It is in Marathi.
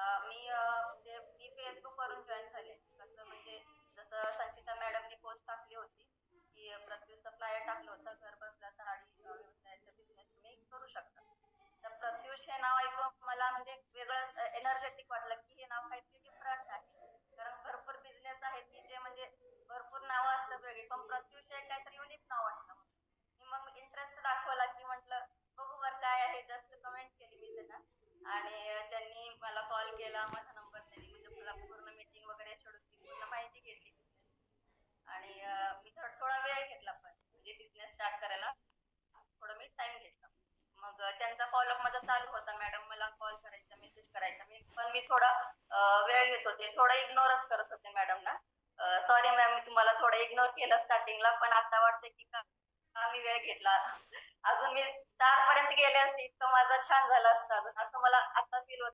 मी फेसबुकवरून जॉईन झाले. कसं म्हणजे जसं संचिता मॅडमनी पोस्ट टाकली होती, की प्रत्युष सप्लायर टाकलं होतं, घर बसल्या साडी व्यवसायाचा बिझनेस तुम्ही करू शकता. तर प्रत्युष हे नाव ऐकून मला म्हणजे एक वेगळंच एनर्जेटिक वाटलं, की हे नाव काहीतरी डिफरंट आहे. कारण भरपूर बिझनेस आहेत की जे म्हणजे भरपूर नावं असतात वेगळी, पण प्रत्युष हे काहीतरी युनिक नाव वाटलं. मी मग इंटरेस्ट दाखवला, की म्हटलं बघू बरं काय आहे. जस्ट कमेंट केली मी त्यांना आणि त्यांनी मला कॉल केला, माझा नंबर त्यांनी म्हणजे मला पूर्ण मीटिंग वगैरे शेड्यूलची पूर्ण माहिती घेतली आणि मी थोडा वेळ घेतला पण म्हणजे बिझनेस स्टार्ट करायला थोडं मी टाइम घेतला. मग त्यांचा फॉलोअप माझा चालू होता. मॅडम मला कॉल करायचा, मेसेज करायचा. मी थोडा वेळ घेत होते, थोडं इग्नोरच करत होते मॅडमला. सॉरी मॅम, मी तुम्हाला थोडं इग्नोर केलं स्टार्टिंगला, पण आता वाटतं की का मी वेळ घेतला. अजून मी स्टार पर्यंत गेले असते, इतकं माझं छान झालं असतं.